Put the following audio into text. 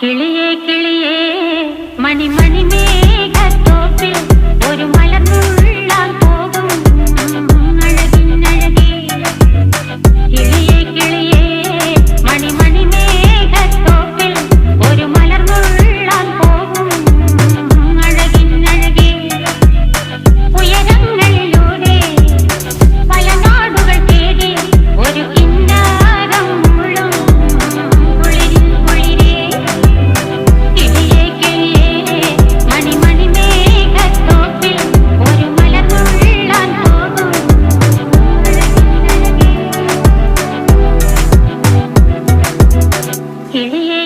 കിളിയേ കിളിയേ മണിമണി മേഘത്തോപ്പിൽ ഒരു മലർന്നുള്ളാൻ പോകും അഴകിനഴകേ. കിളിയേ കിളിയേ മണിമണി മേഘത്തോപ്പിൽ ഒരു മലർന്നുള്ളാൻ പോകും അഴകിനഴകേ. ഉയരങ്ങളിലൂടെ പല നാടുകൾ തേടി ഒരു കിന്നാരം മുഴും കുളിരിൽ കുളിരേ. കിളിയേ കിളിയേ മണിമണി മേഘത്തോപ്പിൽ ഒരു മലർന്നുള്ളാൻ പോകും അഴകിനഴകേ. കിളിയേ